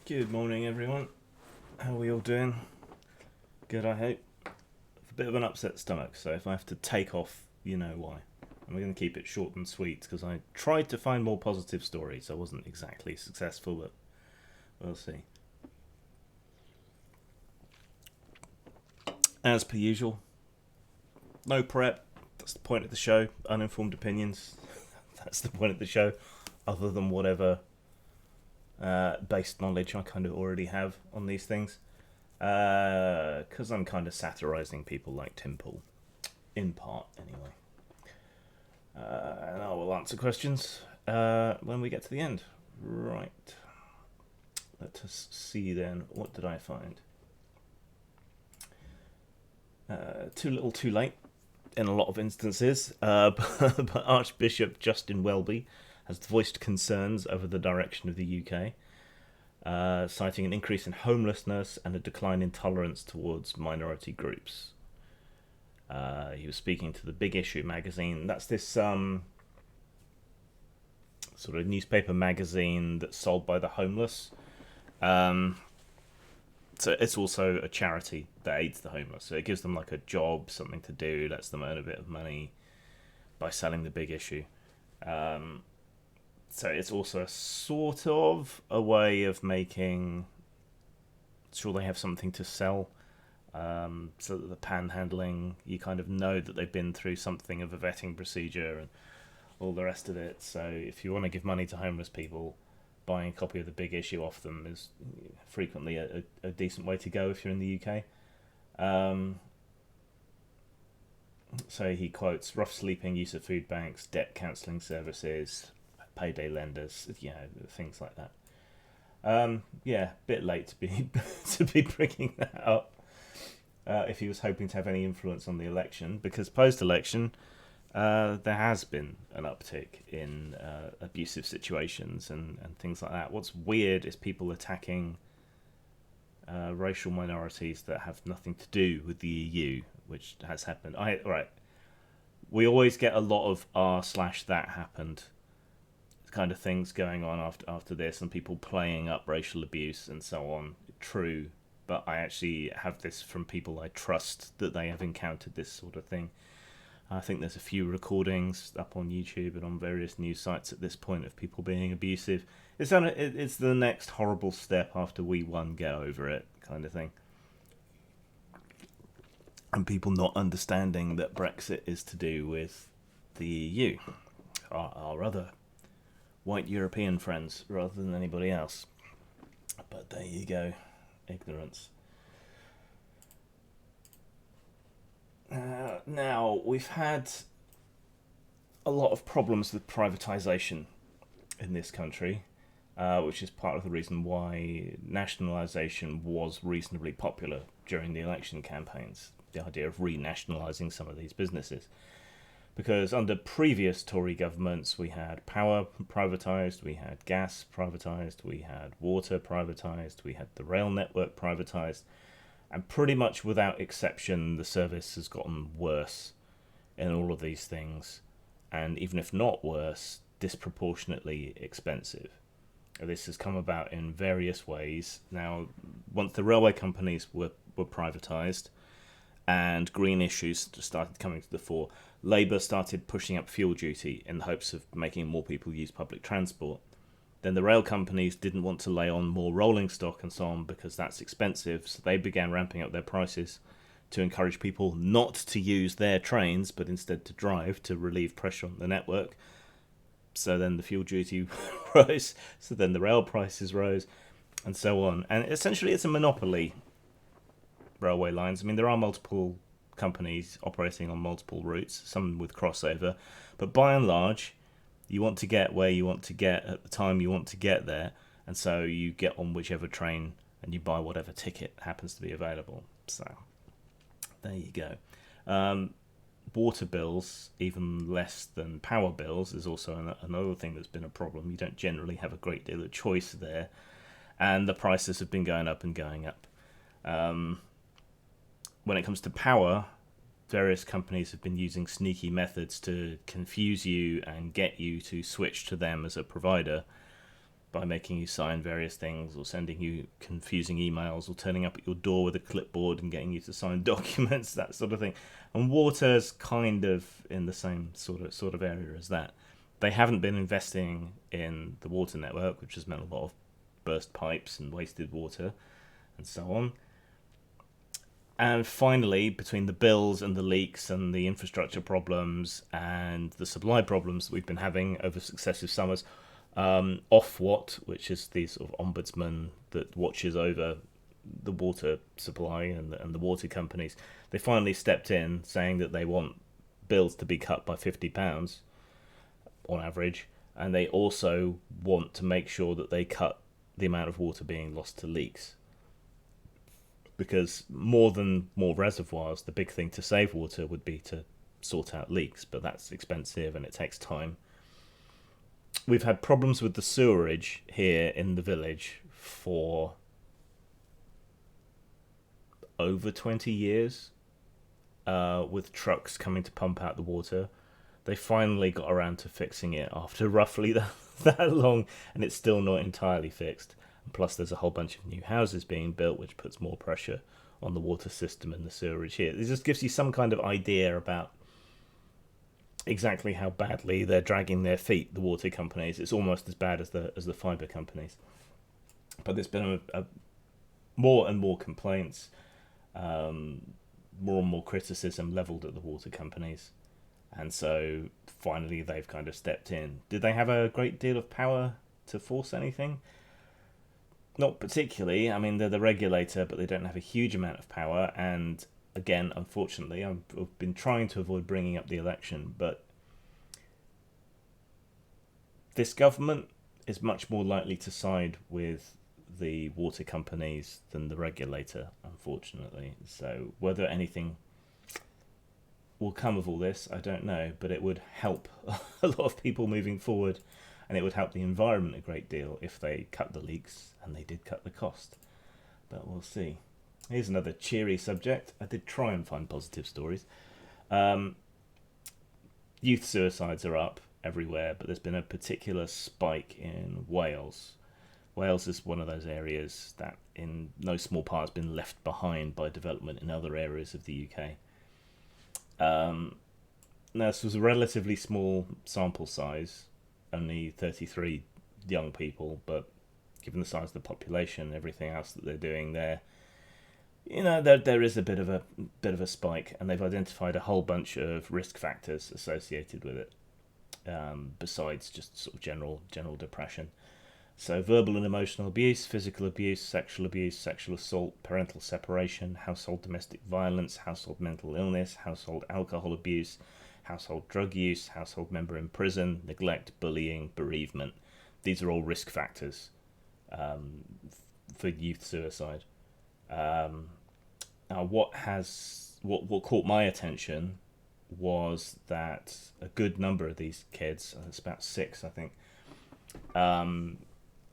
Good morning, everyone. How are we all doing? Good, I hope. A bit of an upset stomach, so if I have to take off, you know why. And we're going to keep it short and sweet, because I tried to find more positive stories. I wasn't exactly successful, but we'll see. As per usual, no prep. That's the point of the show. Uninformed opinions. That's the point of the show, other than whatever based knowledge I kind of already have on these things. Because I'm kind of satirising people like Tim Pool. In part, anyway. And I will answer questions when we get to the end. Right. Let us see then. What did I find? Too little, too late. In a lot of instances. But Archbishop Justin Welby has voiced concerns over the direction of the UK, citing an increase in homelessness and a decline in tolerance towards minority groups. He was speaking to the Big Issue magazine. That's this sort of newspaper magazine that's sold by the homeless. So it's also a charity that aids the homeless. So it gives them like a job, something to do, lets them earn a bit of money by selling the Big Issue. So it's also sort of a way of making sure they have something to sell. So that the panhandling, you kind of know that they've been through something of a vetting procedure and all the rest of it. So if you want to give money to homeless people, buying a copy of the Big Issue off them is frequently a decent way to go if you're in the UK. So he quotes rough sleeping, use of food banks, debt counselling services, payday lenders, things like that. Bit late to be to be bringing that up. If he was hoping to have any influence on the election, because post-election there has been an uptick in abusive situations and things like that. What's weird is people attacking racial minorities that have nothing to do with the EU, which has happened. We always get a lot of r/that happened kind of things going on after this, and people playing up racial abuse and so on. True, but I actually have this from people I trust that they have encountered this sort of thing. I think there's a few recordings up on YouTube and on various news sites at this point of people being abusive. It's the next horrible step after we won, get over it kind of thing. And people not understanding that Brexit is to do with the EU, our other white European friends, rather than anybody else. But there you go, ignorance. Now, we've had a lot of problems with privatisation in this country, which is part of the reason why nationalisation was reasonably popular during the election campaigns. The idea of renationalising some of these businesses. Because under previous Tory governments, we had power privatised, we had gas privatised, we had water privatised, we had the rail network privatised, and pretty much without exception, the service has gotten worse in all of these things, and even if not worse, disproportionately expensive. This has come about in various ways. Now, once the railway companies were privatised and green issues started coming to the fore, Labour started pushing up fuel duty in the hopes of making more people use public transport. Then the rail companies didn't want to lay on more rolling stock and so on because that's expensive, so they began ramping up their prices to encourage people not to use their trains but instead to drive to relieve pressure on the network. So then the fuel duty rose, so then the rail prices rose, and so on. And essentially it's a monopoly, railway lines. I mean, there are multiple companies operating on multiple routes, some with crossover, but by and large, you want to get where you want to get at the time you want to get there, and so you get on whichever train and you buy whatever ticket happens to be available. So there you go. Water bills, even less than power bills, is also another thing that's been a problem. You don't generally have a great deal of choice there, and the prices have been going up and going up. When it comes to power, various companies have been using sneaky methods to confuse you and get you to switch to them as a provider by making you sign various things or sending you confusing emails or turning up at your door with a clipboard and getting you to sign documents, that sort of thing. And water's kind of in the same sort of area as that. They haven't been investing in the water network, which has meant a lot of burst pipes and wasted water and so on. And finally, between the bills and the leaks and the infrastructure problems and the supply problems that we've been having over successive summers, Ofwat, which is the sort of ombudsman that watches over the water supply and the water companies, they finally stepped in saying that they want bills to be cut by £50 on average, and they also want to make sure that they cut the amount of water being lost to leaks. Because more than more reservoirs, the big thing to save water would be to sort out leaks, but that's expensive and it takes time. We've had problems with the sewerage here in the village for over 20 years, with trucks coming to pump out the water. They finally got around to fixing it after roughly that long, and it's still not entirely fixed. Plus, there's a whole bunch of new houses being built, which puts more pressure on the water system and the sewerage here. It just gives you some kind of idea about exactly how badly they're dragging their feet, the water companies. It's almost as bad as the fibre companies. But there's been a more and more complaints, more and more criticism levelled at the water companies. And so finally they've kind of stepped in. Did they have a great deal of power to force anything? Not particularly. I mean, they're the regulator, but they don't have a huge amount of power. And again, unfortunately, I've been trying to avoid bringing up the election, but this government is much more likely to side with the water companies than the regulator, unfortunately. So whether anything will come of all this, I don't know, but it would help a lot of people moving forward, and it would help the environment a great deal if they cut the leaks and they did cut the cost. But we'll see. Here's another cheery subject. I did try and find positive stories. Youth suicides are up everywhere, but there's been a particular spike in Wales. Wales is one of those areas that in no small part has been left behind by development in other areas of the UK. Now, this was a relatively small sample size, only 33 young people, but given the size of the population and everything else that they're doing there, you know, there is a bit of a spike, and they've identified a whole bunch of risk factors associated with it, besides just sort of general depression. So verbal and emotional abuse, physical abuse, sexual assault, parental separation, household domestic violence, household mental illness, household alcohol abuse, household drug use, household member in prison, neglect, bullying, bereavement. These are all risk factors um, for youth suicide. Um, Now, what caught my attention was that a good number of these kids, it's about six, I think, um,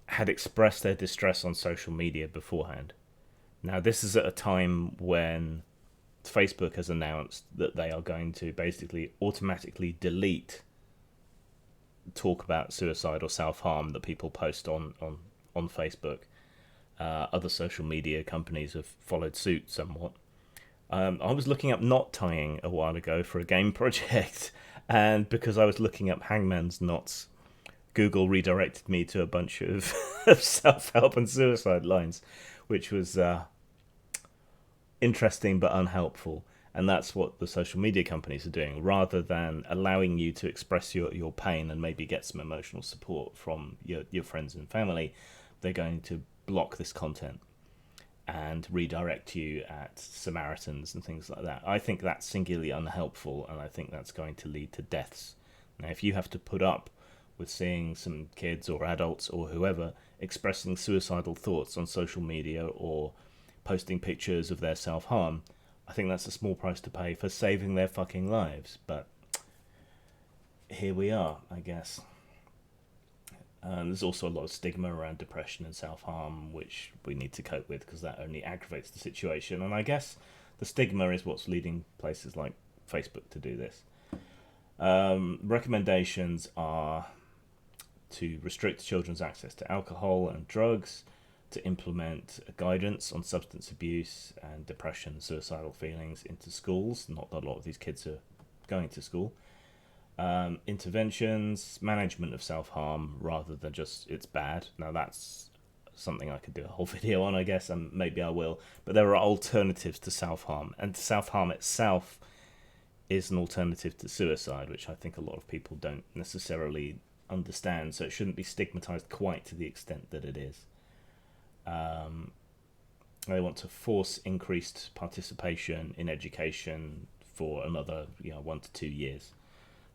had expressed their distress on social media beforehand. Now, this is at a time when Facebook has announced that they are going to basically automatically delete talk about suicide or self harm that people post on Facebook. Other social media companies have followed suit somewhat. I was looking up knot tying a while ago for a game project, and because I was looking up hangman's knots, Google redirected me to a bunch of, of self-help and suicide lines, which was interesting but unhelpful. And that's what the social media companies are doing. Rather than allowing you to express your pain and maybe get some emotional support from your friends and family, they're going to block this content and redirect you at Samaritans and things like that. I think that's singularly unhelpful, and I think that's going to lead to deaths. Now, if you have to put up with seeing some kids or adults or whoever expressing suicidal thoughts on social media or posting pictures of their self-harm, I think that's a small price to pay for saving their fucking lives. But here we are, I guess. There's also a lot of stigma around depression and self-harm, which we need to cope with because that only aggravates the situation. And I guess the stigma is what's leading places like Facebook to do this. Recommendations are to restrict children's access to alcohol and drugs, to implement a guidance on substance abuse and depression, suicidal feelings into schools. Not that a lot of these kids are going to school. Interventions, management of self-harm rather than just it's bad. Now that's something I could do a whole video on, I guess, and maybe I will. But there are alternatives to self-harm, and self-harm itself is an alternative to suicide, which I think a lot of people don't necessarily understand. So it shouldn't be stigmatized quite to the extent that it is. They want to force increased participation in education for another 1 to 2 years.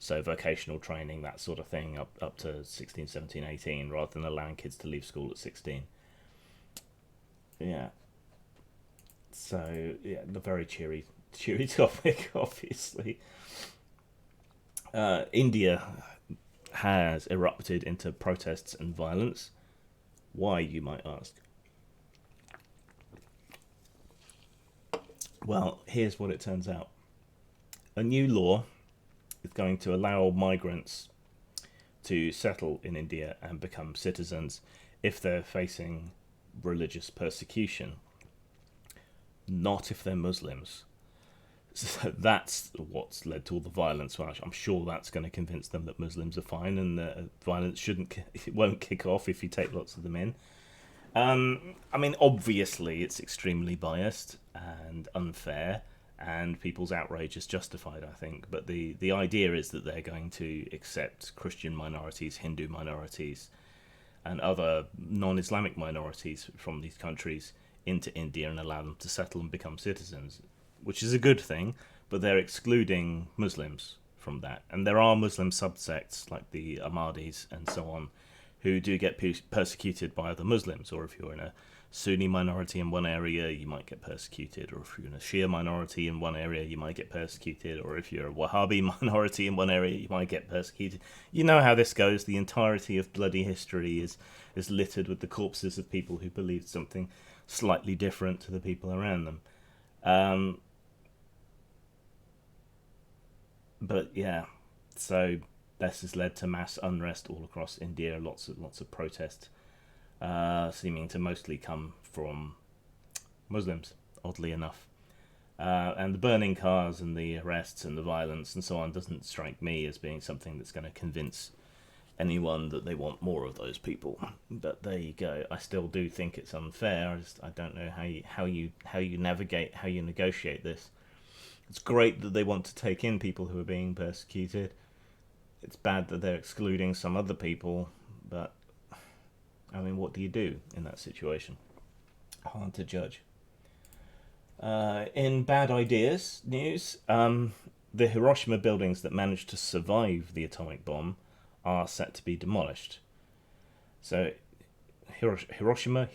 So vocational training, that sort of thing, up to 16, 17, 18, rather than allowing kids to leave school at 16. Yeah. So, yeah, the very cheery topic, obviously. India has erupted into protests and violence. Why, you might ask? Well, here's what it turns out. A new law is going to allow migrants to settle in India and become citizens if they're facing religious persecution, not if they're Muslims. So that's what's led to all the violence. Well, I'm sure that's going to convince them that Muslims are fine and that violence won't kick off if you take lots of them in. I mean, obviously it's extremely biased and unfair, and people's outrage is justified, I think. But the idea is that they're going to accept Christian minorities, Hindu minorities, and other non-Islamic minorities from these countries into India and allow them to settle and become citizens, which is a good thing, but they're excluding Muslims from that. And there are Muslim subsects, like the Ahmadis and so on, who do get persecuted by other Muslims, or if you're in a Sunni minority in one area, you might get persecuted, or if you're in a Shia minority in one area, you might get persecuted, or if you're a Wahhabi minority in one area, you might get persecuted. You know how this goes. The entirety of bloody history is littered with the corpses of people who believed something slightly different to the people around them. But yeah, so this has led to mass unrest all across India. Lots of protests, seeming to mostly come from Muslims, oddly enough. And the burning cars and the arrests and the violence and so on doesn't strike me as being something that's going to convince anyone that they want more of those people. But there you go. I still do think it's unfair. I don't know how you navigate, how you negotiate this. It's great that they want to take in people who are being persecuted. It's bad that they're excluding some other people, but I mean, what do you do in that situation? Hard to judge. In bad ideas news, the Hiroshima buildings that managed to survive the atomic bomb are set to be demolished. So, Hiroshima,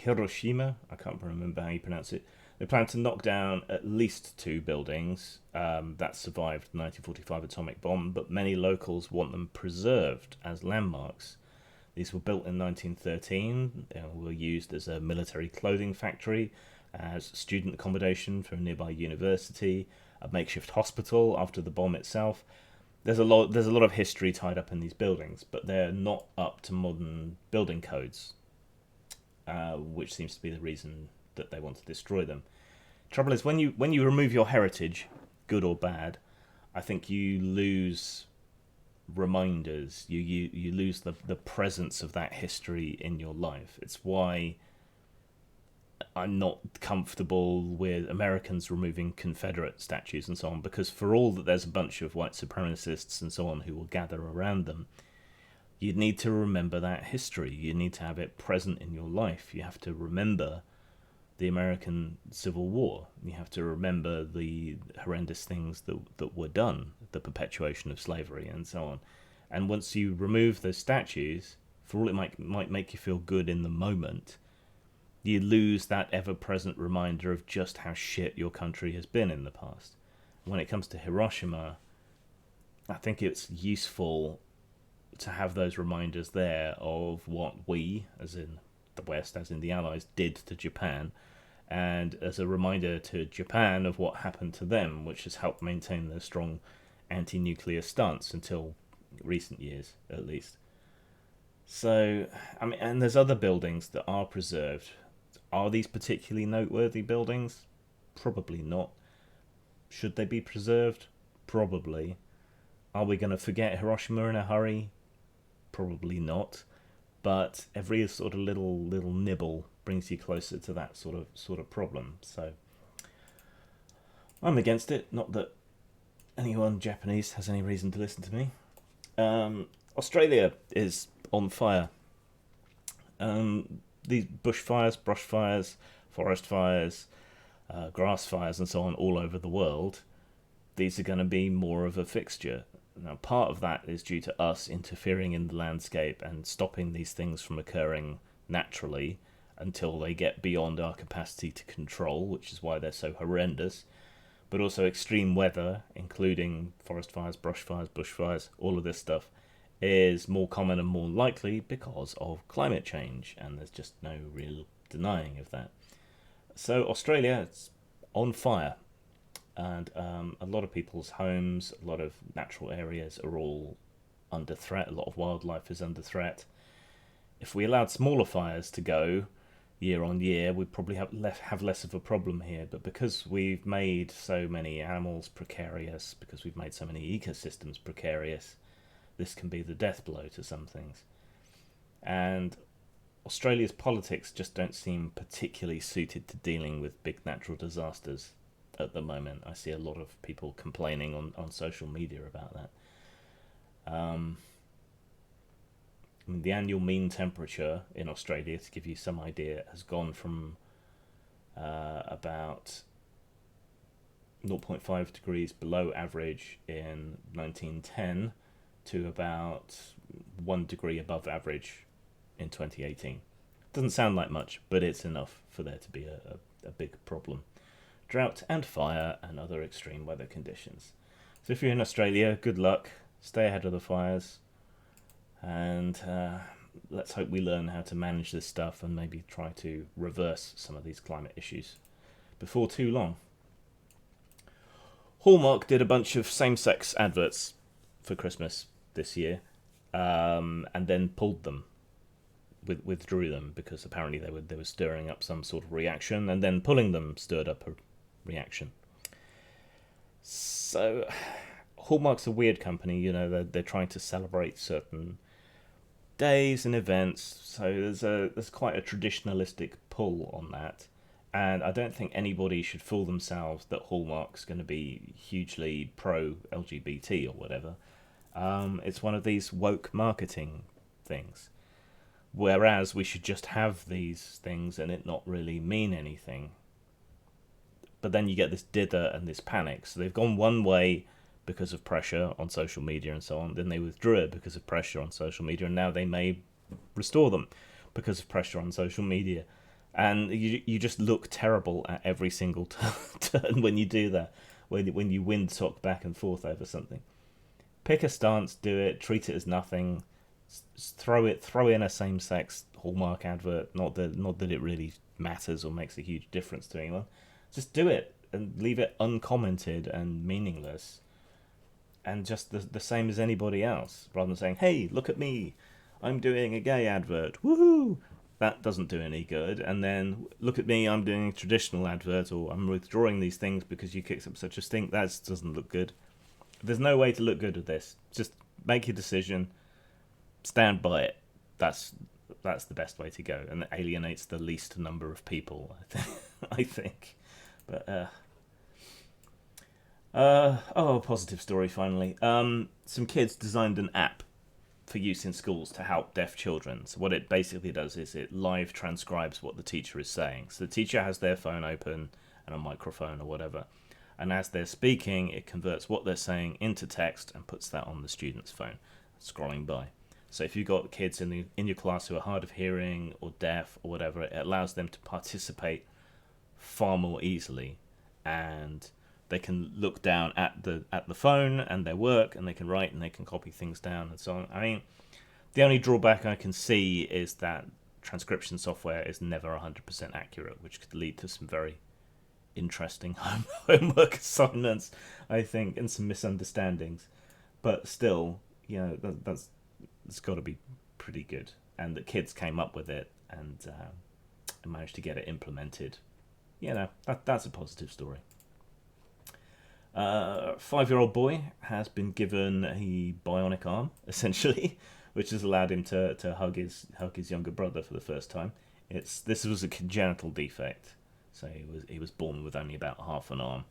I can't remember how you pronounce it. They plan to knock down at least 2 buildings that survived the 1945 atomic bomb, but many locals want them preserved as landmarks. These were built in 1913. They were used as a military clothing factory, as student accommodation for a nearby university, a makeshift hospital after the bomb itself. There's a lot of history tied up in these buildings, but they're not up to modern building codes, which seems to be the reason that they want to destroy them. Trouble is, when you remove your heritage, good or bad, I think you lose reminders. You lose the presence of that history in your life. It's why I'm not comfortable with Americans removing Confederate statues and so on, because for all that there's a bunch of white supremacists and so on who will gather around them, you need to remember that history. You need to have it present in your life. You have to remember the American Civil War. You have to remember the horrendous things that were done, the perpetuation of slavery and so on. And once you remove those statues, for all it might make you feel good in the moment, you lose that ever-present reminder of just how shit your country has been in the past. When it comes to Hiroshima, I think it's useful to have those reminders there of what we, as in the West, as in the Allies, did to Japan, and as a reminder to Japan of what happened to them, which has helped maintain their strong anti-nuclear stance until recent years, at least. So, I mean, and there's other buildings that are preserved. Are these particularly noteworthy buildings? Probably not. Should they be preserved? Probably. Are we going to forget Hiroshima in a hurry? Probably not. But every sort of little nibble brings you closer to that sort of problem. So I'm against it. Not that anyone Japanese has any reason to listen to me. Australia is on fire. These bushfires, brush fires, forest fires, grass fires and so on all over the world, these are going to be more of a fixture. Now, part of that is due to us interfering in the landscape and stopping these things from occurring naturally until they get beyond our capacity to control, which is why they're so horrendous. But also extreme weather, including forest fires, brush fires, bushfires, all of this stuff, is more common and more likely because of climate change, and there's just no real denying of that. So Australia, it's on fire, and a lot of people's homes, a lot of natural areas are all under threat. A lot of wildlife is under threat. If we allowed smaller fires to go year on year, we'd probably have less of a problem here. But because we've made so many animals precarious, because we've made so many ecosystems precarious, this can be the death blow to some things. And Australia's politics just don't seem particularly suited to dealing with big natural disasters at the moment. I see a lot of people complaining on social media about that. I mean, the annual mean temperature in Australia, to give you some idea, has gone from about 0.5 degrees below average in 1910 to about 1 degree above average in 2018. Doesn't sound like much, but it's enough for there to be a big problem. Drought and fire and other extreme weather conditions. So if you're in Australia, good luck. Stay ahead of the fires. And let's hope we learn how to manage this stuff and maybe try to reverse some of these climate issues before too long. Hallmark did a bunch of same-sex adverts for Christmas this year, and then pulled them, withdrew them, because apparently they were stirring up some sort of reaction, and then pulling them stirred up a reaction. So Hallmark's a weird company, you know. They're trying to celebrate certain days and events, so there's quite a traditionalistic pull on that. And I don't think anybody should fool themselves that Hallmark's going to be hugely pro-LGBT or whatever. It's one of these woke marketing things. Whereas we should just have these things and it not really mean anything. But then you get this dither and this panic. So they've gone one way because of pressure on social media and so on. Then they withdrew it because of pressure on social media, and now they may restore them because of pressure on social media. And you just look terrible at every single turn when you do that. When you windsock back and forth over something, pick a stance, do it, treat it as nothing. Throw in a same-sex Hallmark advert. Not that it really matters or makes a huge difference to anyone. Just do it and leave it uncommented and meaningless, and just the same as anybody else, rather than saying, "Hey, look at me, I'm doing a gay advert, woohoo!" That doesn't do any good. And then, look at me, I'm doing a traditional advert, or I'm withdrawing these things because you kicked up such a stink. That doesn't look good. There's no way to look good with this. Just make your decision, stand by it. That's the best way to go, and it alienates the least number of people, I think. But a positive story finally. Some kids designed an app for use in schools to help deaf children. So what it basically does is it live transcribes what the teacher is saying. So the teacher has their phone open and a microphone or whatever, and as they're speaking, it converts what they're saying into text and puts that on the student's phone, scrolling by. So if you've got kids in your class who are hard of hearing or deaf or whatever, it allows them to participate far more easily, and they can look down at the phone and their work, and they can write and they can copy things down and so on. I mean, the only drawback I can see is that transcription software is never 100% accurate, which could lead to some very interesting homework assignments, I think, and some misunderstandings. But still, that's it's got to be pretty good. And the kids came up with it and managed to get it implemented. That's a positive story. 5-year-old boy has been given a bionic arm, essentially, which has allowed him to hug his younger brother for the first time. This was a congenital defect, so he was born with only about half an arm,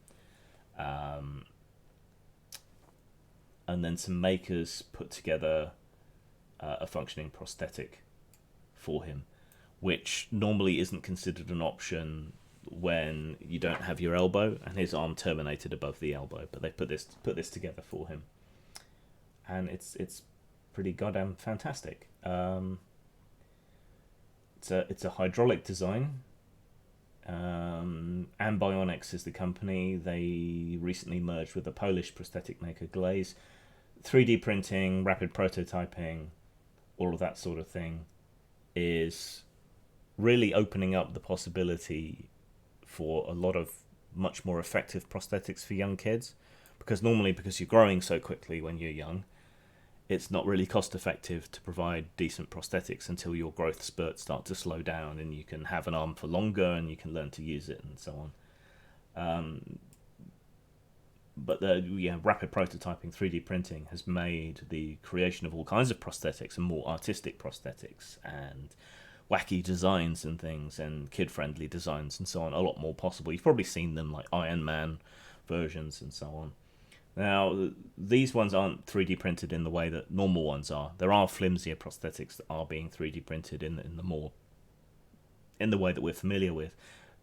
and then some makers put together a functioning prosthetic for him, which normally isn't considered an option when you don't have your elbow, and his arm terminated above the elbow, but they put this together for him, and it's pretty goddamn fantastic. It's a hydraulic design. Bionics is the company. They recently merged with the Polish prosthetic maker Glaze. 3D printing, rapid prototyping, all of that sort of thing is really opening up the possibility for a lot of much more effective prosthetics for young kids, because you're growing so quickly when you're young, it's not really cost effective to provide decent prosthetics until your growth spurts start to slow down and you can have an arm for longer and you can learn to use it and so on. But rapid prototyping, 3D printing has made the creation of all kinds of prosthetics and more artistic prosthetics and wacky designs and things and kid-friendly designs and so on a lot more possible. You've probably seen them, like Iron Man versions and so on. Now, these ones aren't 3D printed in the way that normal ones are. There are flimsier prosthetics that are being 3D printed in the way that we're familiar with.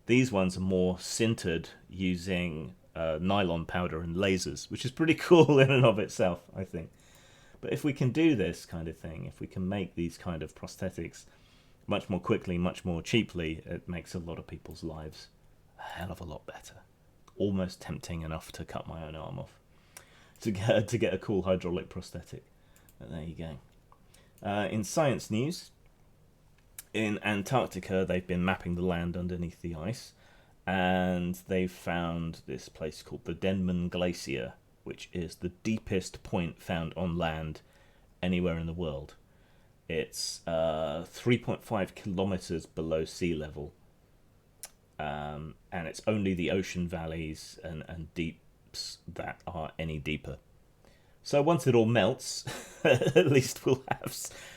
These ones are more sintered using nylon powder and lasers, which is pretty cool in and of itself, I think. But if we can do this kind of thing, if we can make these kind of prosthetics much more quickly, much more cheaply, it makes a lot of people's lives a hell of a lot better. Almost tempting enough to cut my own arm off to get a cool hydraulic prosthetic. But there you go. In science news, in Antarctica, they've been mapping the land underneath the ice, and they've found this place called the Denman glacier, which is the deepest point found on land anywhere in the world. It's 3.5 kilometers below sea level, and it's only the ocean valleys and deeps that are any deeper. So once it all melts, at least we'll have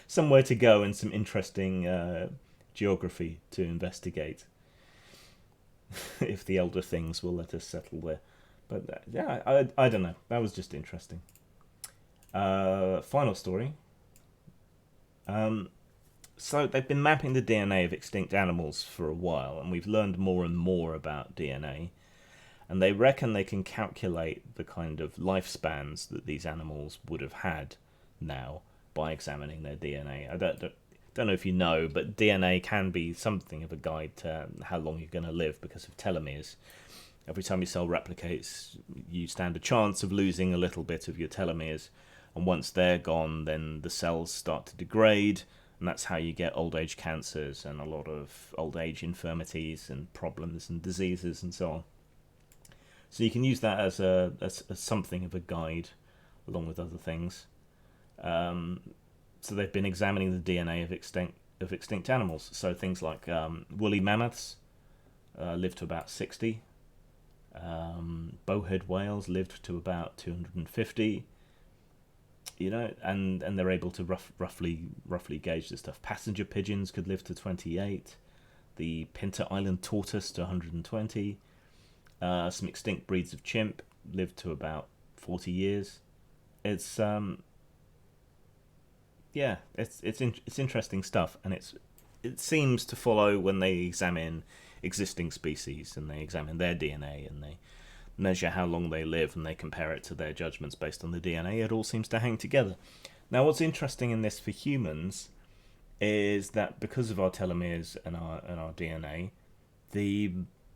somewhere to go and some interesting geography to investigate, if the elder things will let us settle there. But I don't know. That was just interesting. Final story. So they've been mapping the DNA of extinct animals for a while, and we've learned more and more about DNA. And they reckon they can calculate the kind of lifespans that these animals would have had now by examining their DNA. I don't know if you know, but DNA can be something of a guide to how long you're going to live because of telomeres. Every time your cell replicates, you stand a chance of losing a little bit of your telomeres. And once they're gone, then the cells start to degrade, and that's how you get old age cancers and a lot of old age infirmities and problems and diseases and so on. So you can use that as something of a guide, along with other things. So they've been examining the DNA of extinct animals. So things like woolly mammoths lived to about 60. Bowhead whales lived to about 250. And they're able to roughly gauge this stuff. Passenger pigeons could live to 28. The Pinta Island tortoise to 120. Some extinct breeds of chimp lived to about 40 years. It's it's interesting stuff, and it seems to follow when they examine existing species and they examine their DNA and they measure how long they live and they compare it to their judgments based on the DNA. It all seems to hang together. Now, what's interesting in this for humans is that because of our telomeres and our DNA, the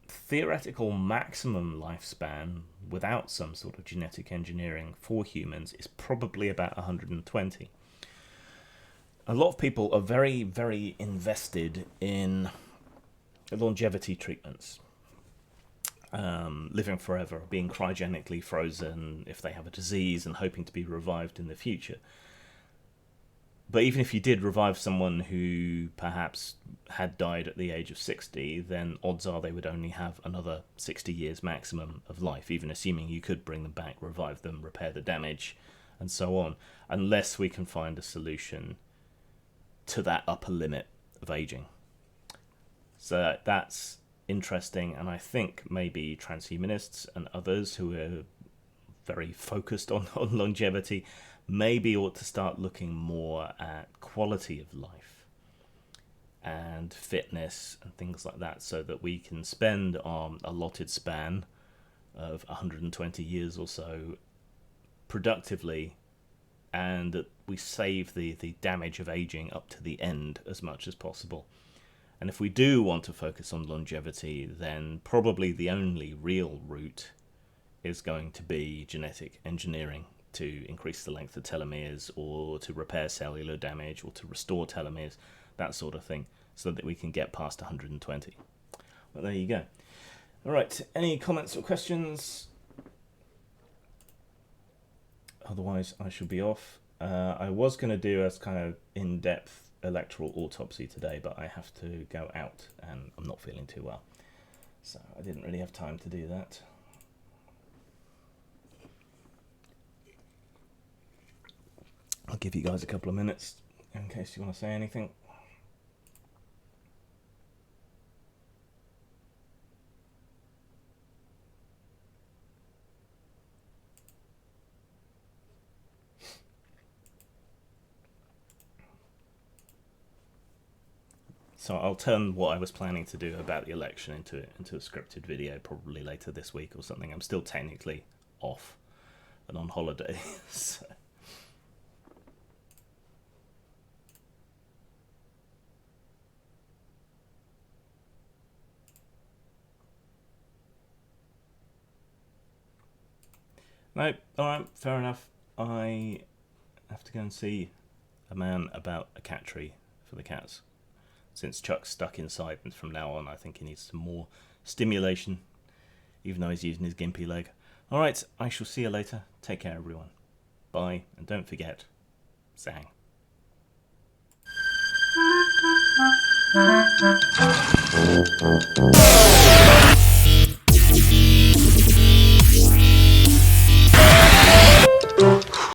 theoretical maximum lifespan without some sort of genetic engineering for humans is probably about 120. A lot of people are very, very invested in longevity treatments, living forever, being cryogenically frozen if they have a disease and hoping to be revived in the future. But even if you did revive someone who perhaps had died at the age of 60, then odds are they would only have another 60 years maximum of life, even assuming you could bring them back, revive them, repair the damage, and so on, unless we can find a solution to that upper limit of aging. So that's interesting, and I think maybe transhumanists and others who are very focused on longevity maybe ought to start looking more at quality of life and fitness and things like that, so that we can spend our allotted span of 120 years or so productively, and that we save the damage of aging up to the end as much as possible. And if we do want to focus on longevity, then probably the only real route is going to be genetic engineering to increase the length of telomeres, or to repair cellular damage, or to restore telomeres, that sort of thing, so that we can get past 120. Well, there you go. All right, any comments or questions? Otherwise, I shall be off. I was going to do a kind of in-depth electoral autopsy today, but I have to go out, and I'm not feeling too well. So I didn't really have time to do that. I'll give you guys a couple of minutes in case you want to say anything. So I'll turn what I was planning to do about the election into a scripted video probably later this week or something. I'm still technically off and on holiday. So. No, alright, fair enough. I have to go and see a man about a cat tree for the cats. Since Chuck's stuck inside, and from now on I think he needs some more stimulation, even though he's using his gimpy leg. Alright, I shall see you later. Take care, everyone. Bye, and don't forget, Zang.